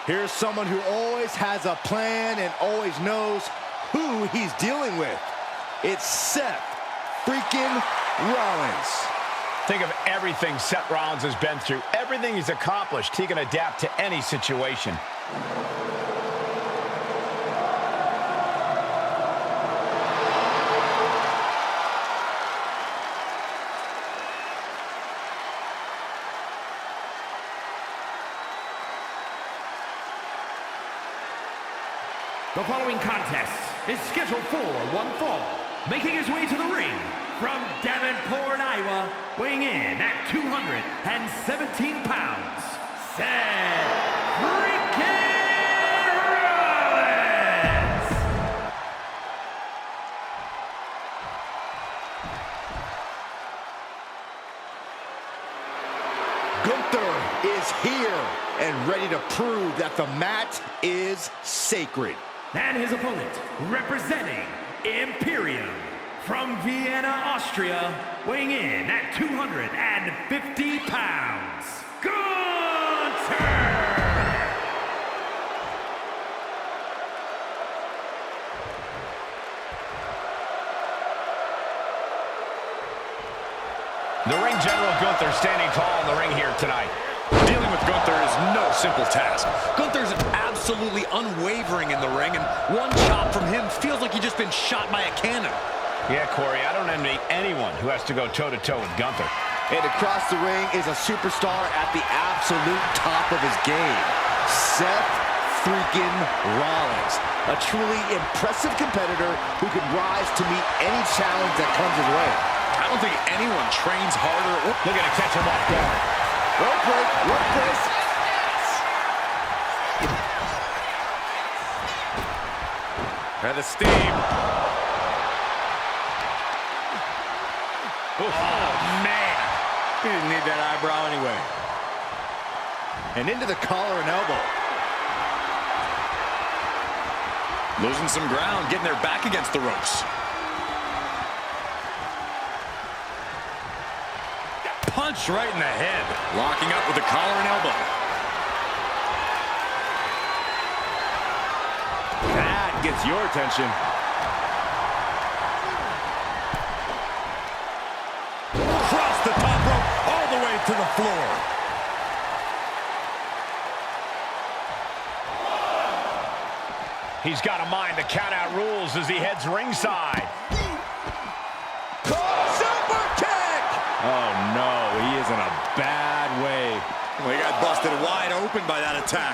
Here's someone who always has a plan and always knows who he's dealing with. It's Seth freaking Rollins. Think of everything Seth Rollins has been through, everything he's accomplished. He can adapt to any situation. The following contest is scheduled for one fall. Making his way to the ring from Davenport, Iowa, weighing in at 217 pounds, Seth freaking Rollins! Gunther is here and ready to prove that the mat is sacred. And his opponent, representing Imperium, from Vienna, Austria, weighing in at 250 pounds, Gunther! The ring general Gunther standing tall in the ring here tonight. Dealing with Gunther is no simple task. Gunther's absolutely unwavering in the ring, and one shot from him feels like he's just been shot by a cannon. Yeah, Corey, I don't envy anyone who has to go toe-to-toe with Gunther. And across the ring is a superstar at the absolute top of his game, Seth freaking Rollins. A truly impressive competitor who can rise to meet any challenge that comes his way. I don't think anyone trains harder. Look at it, catch him off guard. Rope break, rope break. Had a steam. Oh, man. He didn't need that eyebrow anyway. And into the collar and elbow. Losing some ground, getting their back against the ropes. Punch right in the head. Locking up with the collar and elbow. That gets your attention. Across the top rope, all the way to the floor. He's got to mind the count-out rules as he heads ringside. Oh, no, he is in a bad way. Well, he got busted wide open by that attack.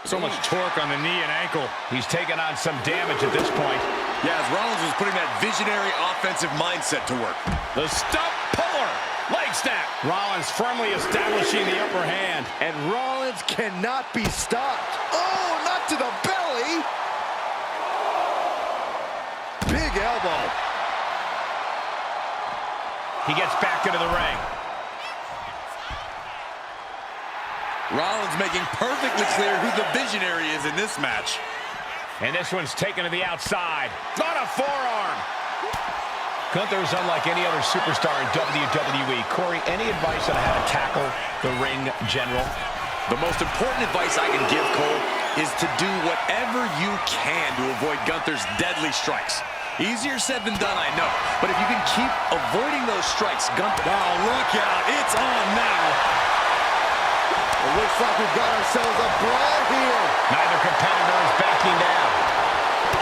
So much torque on the knee and ankle. He's taken on some damage at this point. Yeah, as Rollins was putting that visionary offensive mindset to work. The stump puller. Leg snap. Rollins firmly establishing the upper hand. And Rollins cannot be stopped. Oh, not to the belly. Big elbow. He gets back into the ring. Rollins making perfectly clear who the visionary is in this match. And this one's taken to the outside. On a forearm. Gunther is unlike any other superstar in WWE. Corey, any advice on how to tackle the ring general? The most important advice I can give, Cole, is to do whatever you can to avoid Gunther's deadly strikes. Easier said than done, I know. But if you can keep avoiding those strikes, Gunther... Oh, look out. It's on now. It looks like we've got ourselves a brawl here. Neither competitor is backing down.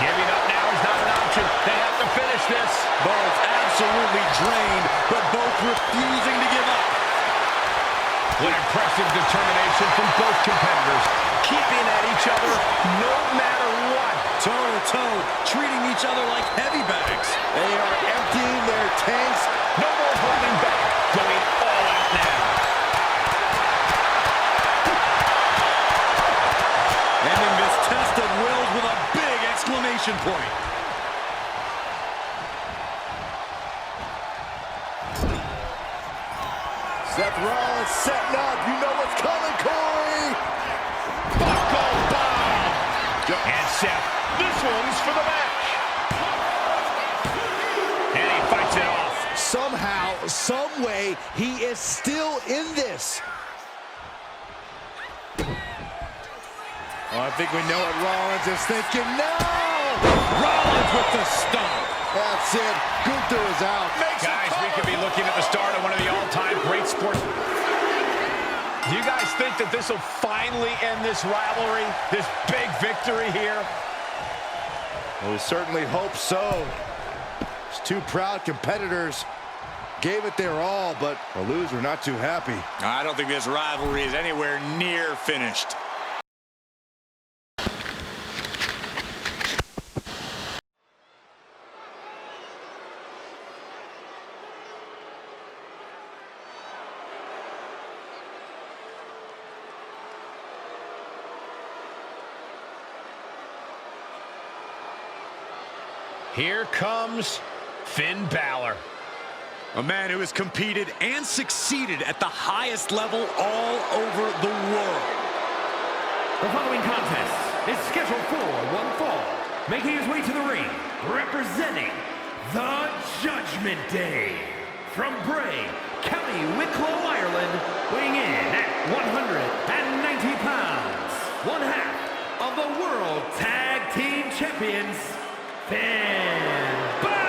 Giving up now is not an option. They have to finish this. Both absolutely drained, but both refusing to give up. What impressive determination from both competitors. Keeping at each other no matter what. Toe-to-toe, treating each other like heavy bags. They are emptying their tanks. No more holding back. Going all out now. Ending this test of wills with a big exclamation point. Seth Rollins setting up. You know what's coming, Corey. Buckle bomb. And Seth, this one's for the match. And he fights it off. Somehow, some way, he is still in this. Oh, I think we know what Rollins is thinking. No! Rollins with the stomp. That's it. Gunther is out. Guys, we could be looking at the start of one of the all-time great sports. Do you guys think that this will finally end this rivalry, this big victory here? Well, we certainly hope so. These two proud competitors gave it their all, but the loser not too happy. I don't think this rivalry is anywhere near finished. Here comes Finn Balor. A man who has competed and succeeded at the highest level all over the world. The following contest is scheduled for one fall. Making his way to the ring, representing the Judgment Day. From Bray, County Wicklow, Ireland, weighing in at 190 pounds. One half of the World Tag Team Champions, Finn Balor!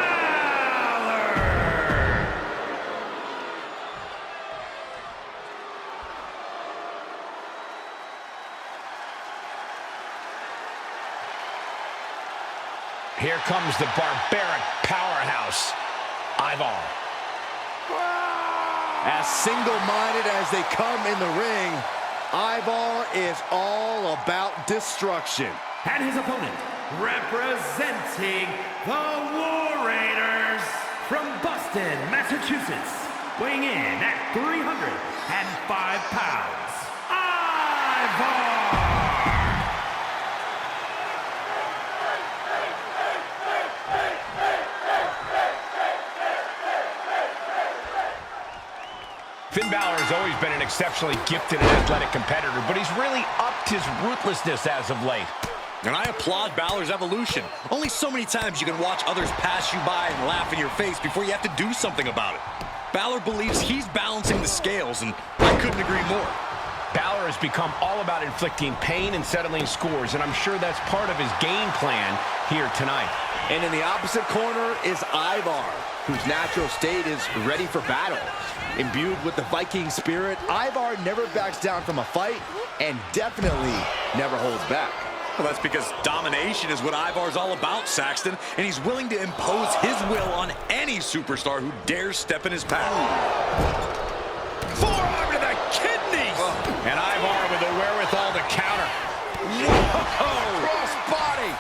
Here comes the barbaric powerhouse, Ivar. As single-minded as they come in the ring, Ivar is all about destruction. And his opponent, representing the War Raiders from Boston, Massachusetts, weighing in at 305 pounds, Ivar! Finn Balor has always been an exceptionally gifted and athletic competitor, but he's really upped his ruthlessness as of late. And I applaud Balor's evolution. Only so many times you can watch others pass you by and laugh in your face before you have to do something about it. Balor believes he's balancing the scales, and I couldn't agree more. Balor has become all about inflicting pain and settling scores, and I'm sure that's part of his game plan here tonight. And in the opposite corner is Ivar, whose natural state is ready for battle. Imbued with the Viking spirit, Ivar never backs down from a fight and definitely never holds back. Well, that's because domination is what Ivar's all about, Saxton, and he's willing to impose his will on any superstar who dares step in his path. Forearm to the kidneys! And Ivar with the wherewithal to counter. Whoa! Cross body!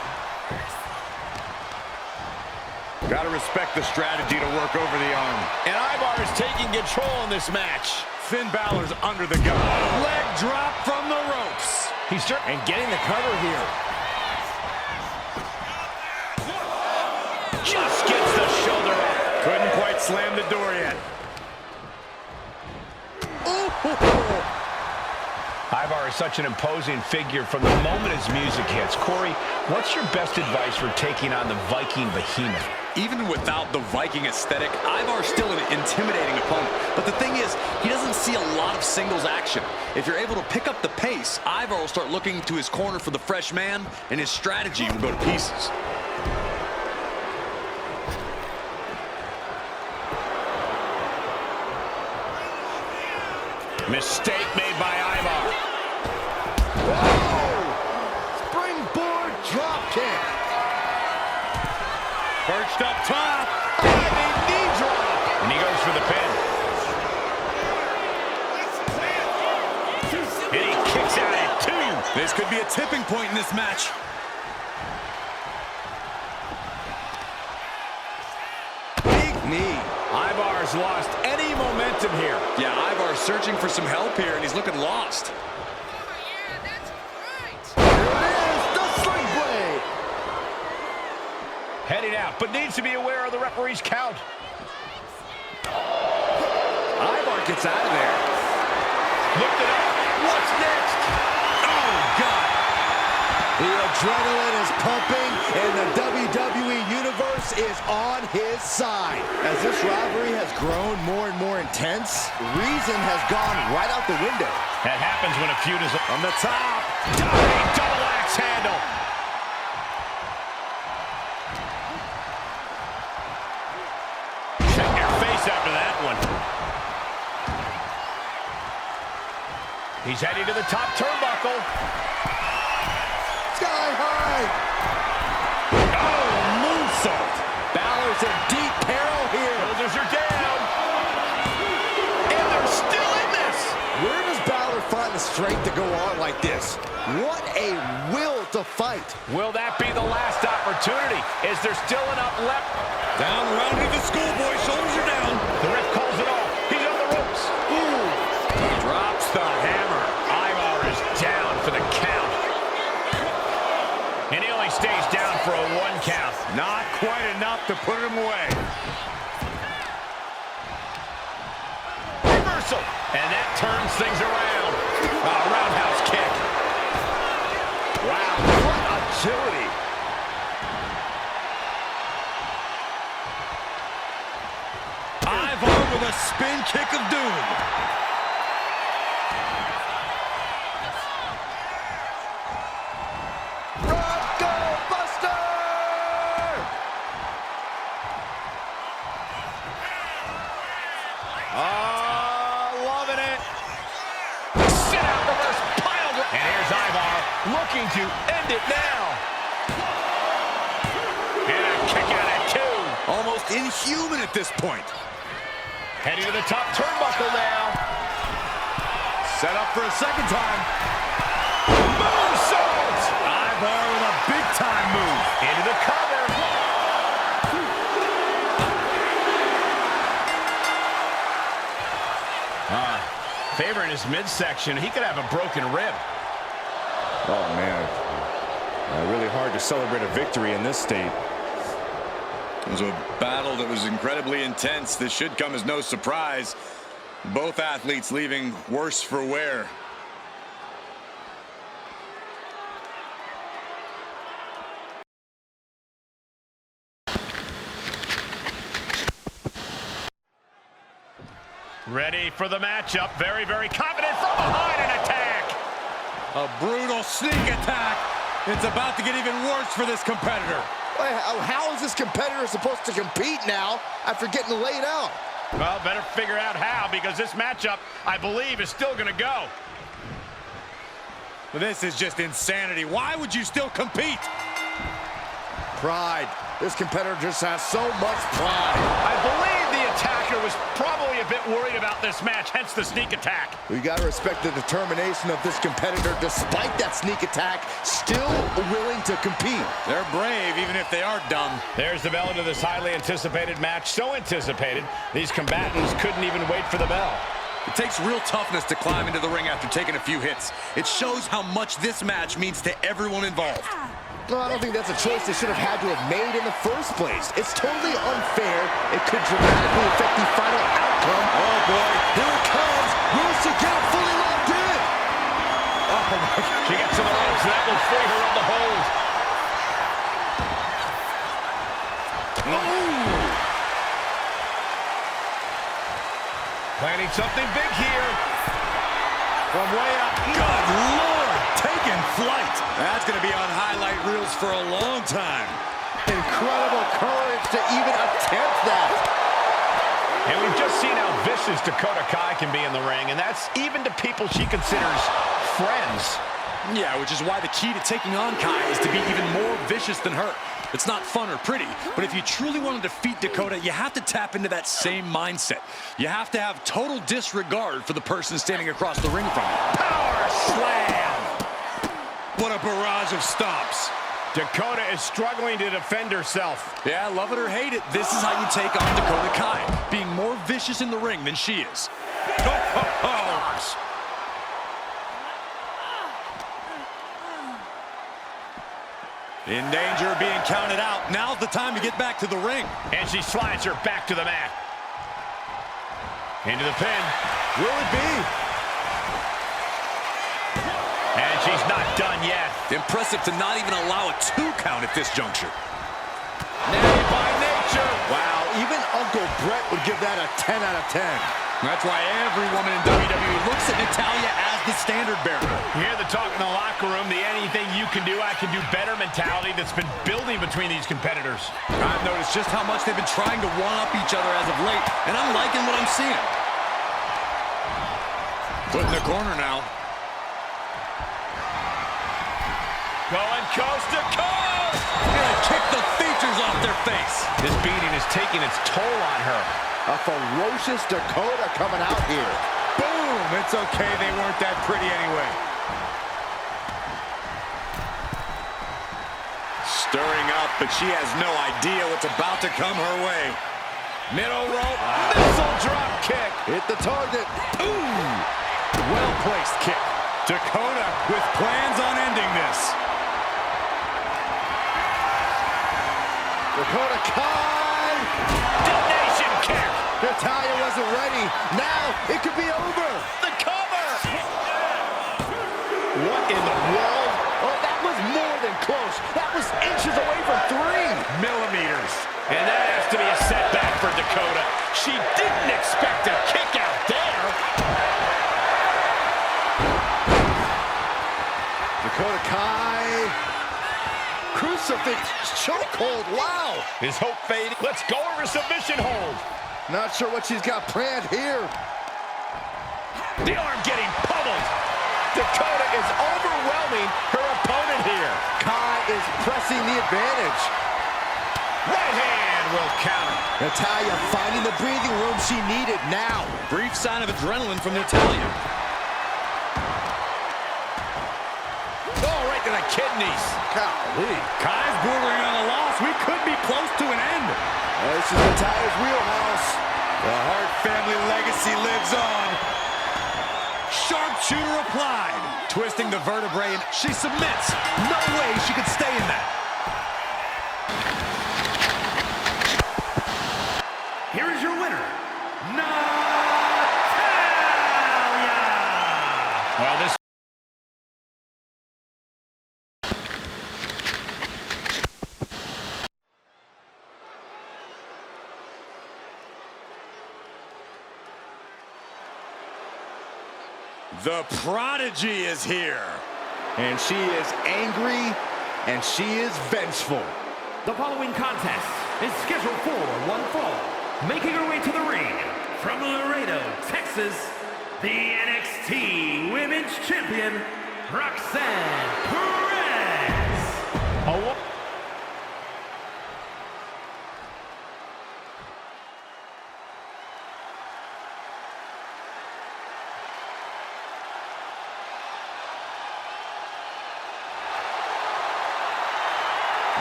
Gotta respect the strategy to work over the arm. And Ivar is taking control in this match. Finn Balor's under the gun. Leg drop from the ropes. He's and getting the cover here. Just gets the shoulder up. Couldn't quite slam the door yet. Ivar is such an imposing figure from the moment his music hits. Corey, what's your best advice for taking on the Viking behemoth? Even without the Viking aesthetic, Ivar's still an intimidating opponent. But the thing is, he doesn't see a lot of singles action. If you're able to pick up the pace, Ivar will start looking to his corner for the fresh man, and his strategy will go to pieces. Mistake made by Ivar. Whoa! Springboard drop kick. Perched up top. Diving knee drop. And he goes for the pin. And he kicks out at 2. This could be a tipping point in this match. Big knee. Ivar's lost any momentum here. Yeah, Ivar's searching for some help here, and he's looking lost. Heading out, but needs to be aware of the referee's count. Ivar gets out of there. Looked it up. What's next? Oh, God. The adrenaline is pumping, and the WWE Universe universe is on his side. As this rivalry has grown more and more intense, reason has gone right out the window. That happens when a feud is On the top. diving double axe handle. Check your face after that one. He's heading to the top turnbuckle. Sky high. Oh, moonsault. Balor's in deep peril here. Shoulders are down. And they're still in this. Where does Balor find the strength to go on like this? What a will to fight. Will that be the last opportunity? Is there still enough left? Down around to the schoolboy. Shoulders are down. The ref calls it off. He's on the ropes. Ooh. Drops the hammer. Ivar is down for the count. And he only stays down for a 1 count. Not quite enough to put him away. Reversal. And that turns things around. Roundhouse kick. Wow, what agility. Ivar with a spin kick of doom. Bronco Buster! Loving it. Sit out reverse pile. And here's Ivar looking to end it now. And a kick out at 2. Almost inhuman at this point. Heading to the top turnbuckle now. Set up for a second time. Moonsault! Ivar with a big-time move. Into the cover. Favoring his midsection. He could have a broken rib. Oh, man. Really hard to celebrate a victory in this state. It was a battle that was incredibly intense. This should come as no surprise. Both athletes leaving worse for wear. Ready for the matchup. Very, very confident from behind an attack. A brutal sneak attack. It's about to get even worse for this competitor. How is this competitor supposed to compete now after getting laid out? Well, better figure out how, because this matchup, I believe, is still going to go. This is just insanity. Why would you still compete? Pride. This competitor just has so much pride. I believe the attacker was probably a bit worried about this match, hence the sneak attack. We got to respect the determination of this competitor, despite that sneak attack, still willing to compete. They're brave, even if they are dumb. There's the bell into this highly anticipated match. So anticipated, these combatants couldn't even wait for the bell. It takes real toughness to climb into the ring after taking a few hits. It shows how much this match means to everyone involved. No, I don't think that's a choice they should have had to have made in the first place. It's totally unfair. It could dramatically affect the final outcome. Oh, boy. Here it comes. Will she get it fully locked in? Oh, my God. She gets to the ropes. That will free her of the hold. Ooh. Planning something big here. From way up. Good Lord, taking flight. That's going to be on highlight reels for a long time. Incredible courage to even attempt that. And we've just seen how vicious Dakota Kai can be in the ring, and that's even to people she considers friends. Yeah, which is why the key to taking on Kai is to be even more vicious than her. It's not fun or pretty, but if you truly want to defeat Dakota, you have to tap into that same mindset. You have to have total disregard for the person standing across the ring from you. Power slam! What a barrage of stomps. Dakota is struggling to defend herself. Yeah, love it or hate it, this is how you take on Dakota Kai, being more vicious in the ring than she is. Oh. In danger of being counted out. Now's the time to get back to the ring. And she slides her back to the mat. Into the pin. Will it be? And she's not done yet. Impressive to not even allow a 2 count at this juncture. Natty by Wow, even Uncle Brett would give that a 10 out of 10. That's why every woman in WWE looks at Natalya as the standard bearer. You hear the talk in the locker room, the anything you can do, I can do better mentality that's been building between these competitors. I've noticed just how much they've been trying to one-up each other as of late, and I'm liking what I'm seeing. Put in the corner now. Going coast to coast! Gonna kick the features off their face. This beating is taking its toll on her. A ferocious Dakota coming out here. Boom! It's okay, they weren't that pretty anyway. Stirring up, but she has no idea what's about to come her way. Middle rope, missile drop kick. Hit the target. Ooh! Well-placed kick. Dakota with plans on ending this. Dakota Kai. Detonation kick. Natalya wasn't ready. Now it could be over. The cover. What in the world? Oh, that was more than close. That was inches away from 3 Millimeters. And that has to be a setback for Dakota. She didn't expect a kick out there. Dakota Kai. Crucifix chokehold. Wow. His hope fading. Let's go over submission hold. Not sure what she's got planned here. The arm getting pummeled. Dakota is overwhelming her opponent here. Kai is pressing the advantage. Right hand will counter. Natalya finding the breathing room she needed now. Brief sign of adrenaline from Natalya. Oh, right to the kidneys. Golly. Kai's bordering on a loss. We could be close to an end. This is Natalya's wheelhouse. The Hart family legacy lives on. Sharpshooter applied. Twisting the vertebrae, and she submits. No way she could stay in that. Here is your winner, Natalya! Well, this The Prodigy is here. And she is angry, and she is vengeful. The following contest is scheduled for one fall. Making her way to the ring from Laredo, Texas, the NXT Women's Champion, Roxanne Perez. oh,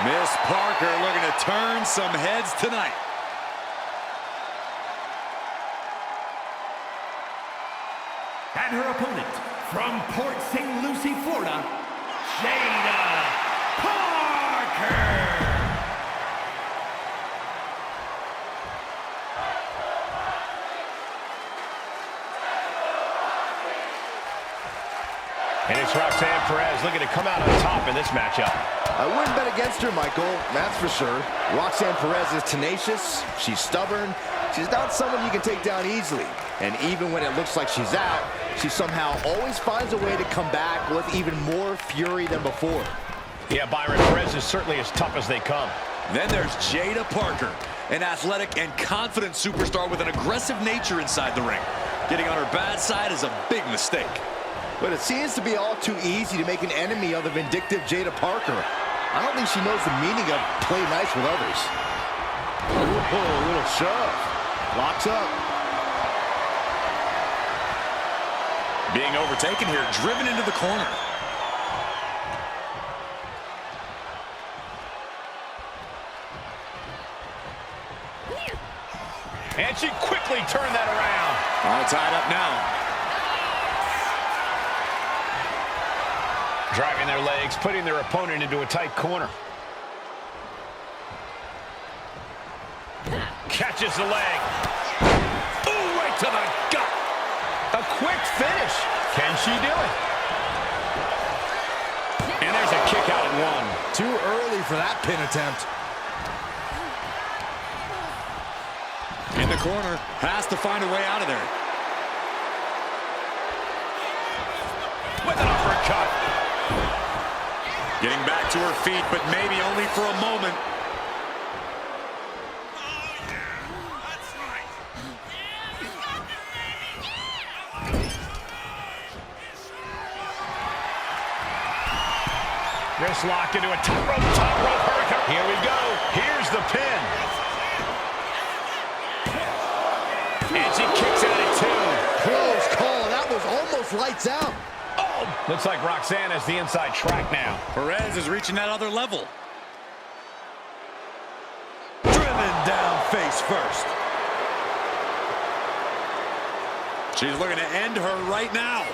Miss Parker looking to turn some heads tonight. And her opponent from Port St. Lucie, Florida, Jada Parker. and it's Roxanne Perez looking to come out on top in this matchup. I wouldn't bet against her, Michael, that's for sure. Roxanne Perez is tenacious, she's stubborn, she's not someone you can take down easily. And even when it looks like she's out, she somehow always finds a way to come back with even more fury than before. Yeah, Byron, Perez is certainly as tough as they come. Then there's Jada Parker, an athletic and confident superstar with an aggressive nature inside the ring. Getting on her bad side is a big mistake. But it seems to be all too easy to make an enemy of the vindictive Jada Parker. I don't think she knows the meaning of play nice with others. Oh, a little shove. Locks up. Being overtaken here, driven into the corner. And she quickly turned that around. All tied up now. Driving their legs, putting their opponent into a tight corner. Catches the leg. Ooh, right to the gut. A quick finish. Can she do it? And there's a kick out at 1. Too early for that pin attempt. the corner. Has to find a way out of there. With an uppercut. Getting back to her feet, but maybe only for a moment. This lock into a top rope hurricane. Here we go. Here's the pin. And she kicks out at 2. Close call. That was almost lights out. Oh! Looks like Roxanne has the inside track now. Perez is reaching that other level. Driven down face first. She's looking to end her right now.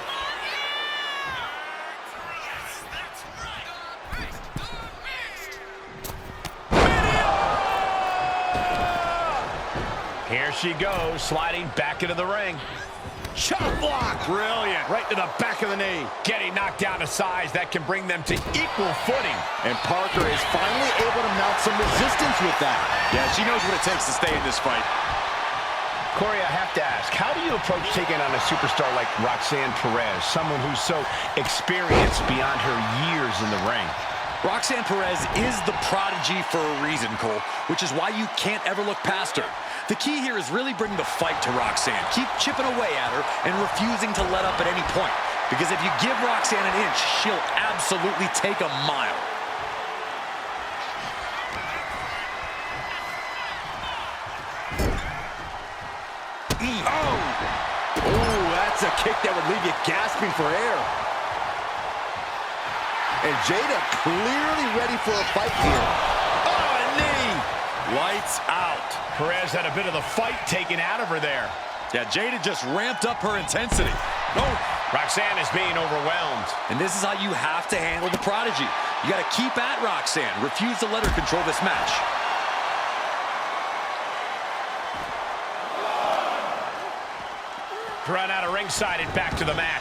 Here she goes, sliding back into the ring. Chop block. Brilliant. Right to the back of the knee. Getting knocked down to size. That can bring them to equal footing. And Parker is finally able to mount some resistance with that. Yeah, she knows what it takes to stay in this fight. Corey, I have to ask, how do you approach taking on a superstar like Roxanne Perez, someone who's so experienced beyond her years in the ring? Roxanne Perez is the prodigy for a reason, Cole, which is why you can't ever look past her. The key here is really bringing the fight to Roxanne. Keep chipping away at her and refusing to let up at any point. Because if you give Roxanne an inch, she'll absolutely take a mile. Oh, that's a kick that would leave you gasping for air. And Jada clearly ready for a fight here. Oh, a knee! Lights out. Perez had a bit of the fight taken out of her there. Yeah, Jada just ramped up her intensity. No, Roxanne is being overwhelmed. And this is how you have to handle the prodigy. You got to keep at Roxanne. Refuse to let her control this match. Run out of ringside and back to the mat.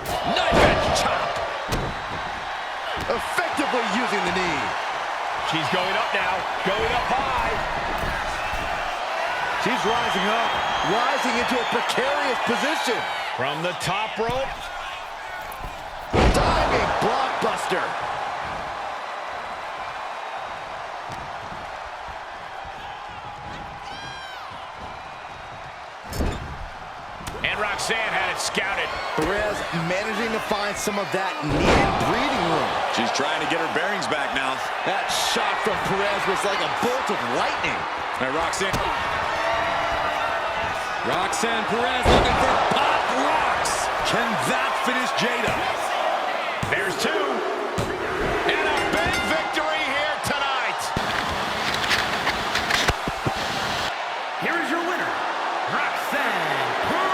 Knife edge chop. Effectively using the knee. She's going up now, going up high. She's rising into a precarious position. From the top rope. Diving blockbuster. And Roxanne had it scouted. Perez managing to find some of that needed breathing room. She's trying to get her bearings back now. That shot from Perez was like a bolt of lightning. Now Roxanne Perez looking for pop rocks. Can that finish Jada? There's 2. And a big victory here tonight. Here is your winner, Roxanne Perez.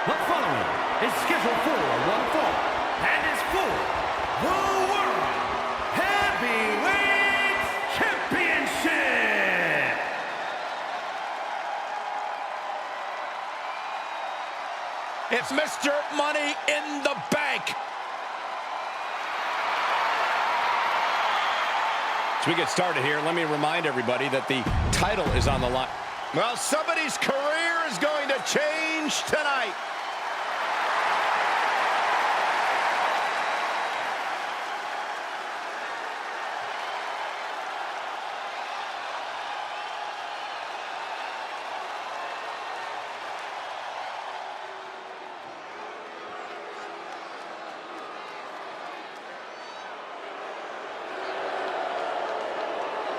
The following is scheduled for one fall and is for the World Heavyweight Championship. It's Mr. Money in the Bank. As we get started here, let me remind everybody that the title is on the line. Well, somebody's career is going to change tonight.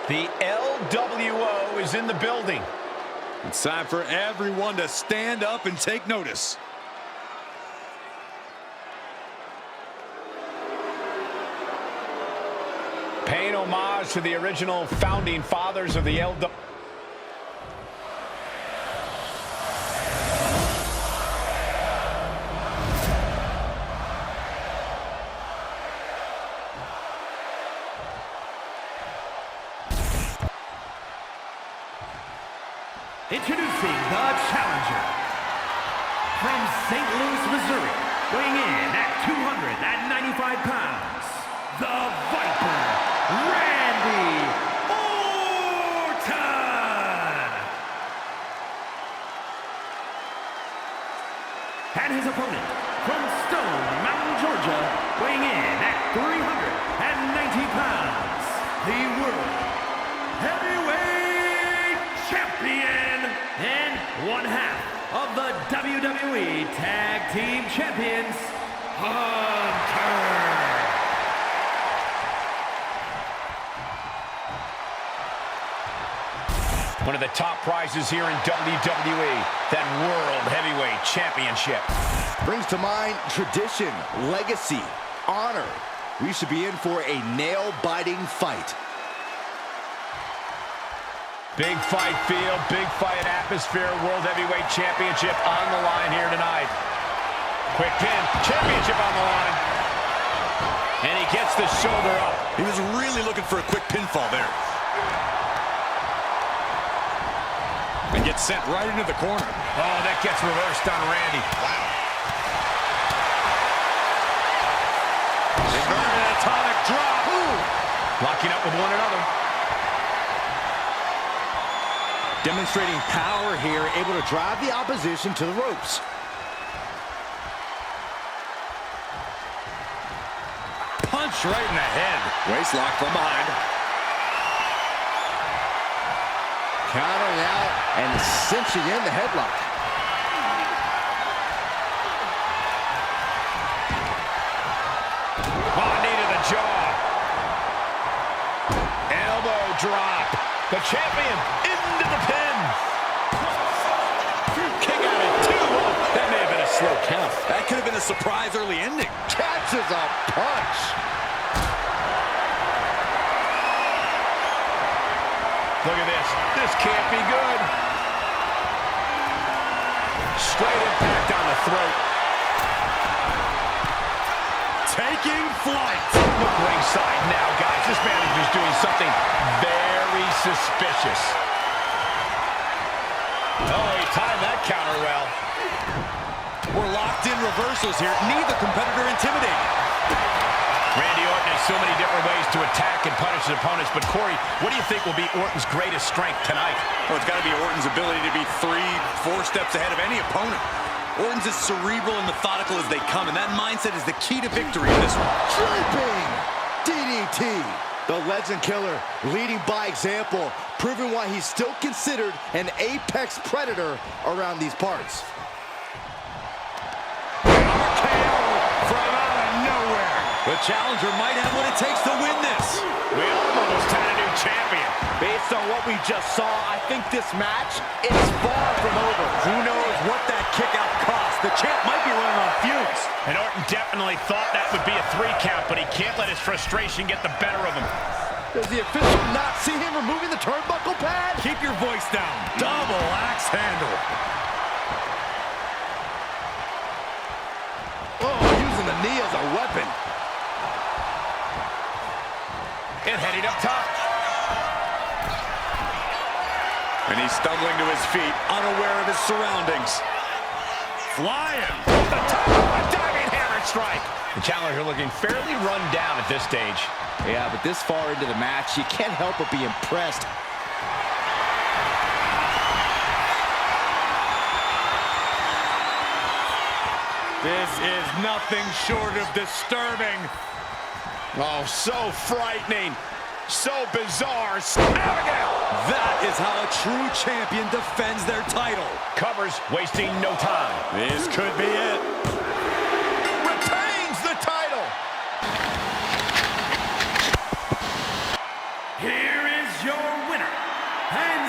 The LWO is in the building. It's time for everyone to stand up and take notice. Paying homage to the original founding fathers of the LWO. introducing the challenger from St. Louis, Missouri, weighing in at 295 pounds, the Viper, Randy Orton! And his opponent from Stone Mountain, Georgia, weighing in at 390 pounds, the World Heavyweight Champion and one half of the WWE Tag Team Champions, Hunter. One of the top prizes here in WWE, that World Heavyweight Championship. Brings to mind tradition, legacy, honor. We should be in for a nail-biting fight. Big fight feel, big fight atmosphere. World Heavyweight Championship on the line here tonight. Quick pin, championship on the line. And he gets the shoulder up. He was really looking for a quick pinfall there. And gets sent right into the corner. Oh, that gets reversed on Randy. Wow. Inverted atomic drop. Ooh. Locking up with one another. Demonstrating power here, able to drive the opposition to the ropes. Punch right in the head. Waist lock from behind. Countering out and cinching in the headlock. Oh, knee to the jaw. Elbow drop. The champion into the pin. Kick out at 2. That may have been a slow count. That could have been a surprise early ending. Catches a punch. Look at this. This can't be good. Straight impact on the throat. Taking flight. Look ringside now, guys. This manager's doing something very suspicious. Oh, he timed that counter well. We're locked in reversals here. Neither competitor intimidating. Randy Orton has so many different ways to attack and punish his opponents, but Corey, what do you think will be Orton's greatest strength tonight? Well, it's got to be Orton's ability to be 3, 4 steps ahead of any opponent. Orton's as cerebral and methodical as they come, and that mindset is the key to victory in this one. Dripping DDT. The Legend Killer leading by example, proving why he's still considered an apex predator around these parts. The challenger might have what it takes to win this. We almost had a new champion. Based on what we just saw, I think this match is far from over. Who knows what that kick out cost? The champ might be running on fumes. And Orton definitely thought that would be a 3 count, but he can't let his frustration get the better of him. Does the official not see him removing the turnbuckle pad? Keep your voice down. Double axe handle. Oh, using the knee as a weapon. And heading up top. And he's stumbling to his feet, unaware of his surroundings. Flying. The top of a diving hammer strike. The challenger looking fairly run down at this stage. Yeah, but this far into the match, you can't help but be impressed. This is nothing short of disturbing. Oh, so frightening. So bizarre. Abigail! That is how a true champion defends their title. Covers, wasting no time. This could be it. Retains the title. Here is your winner, and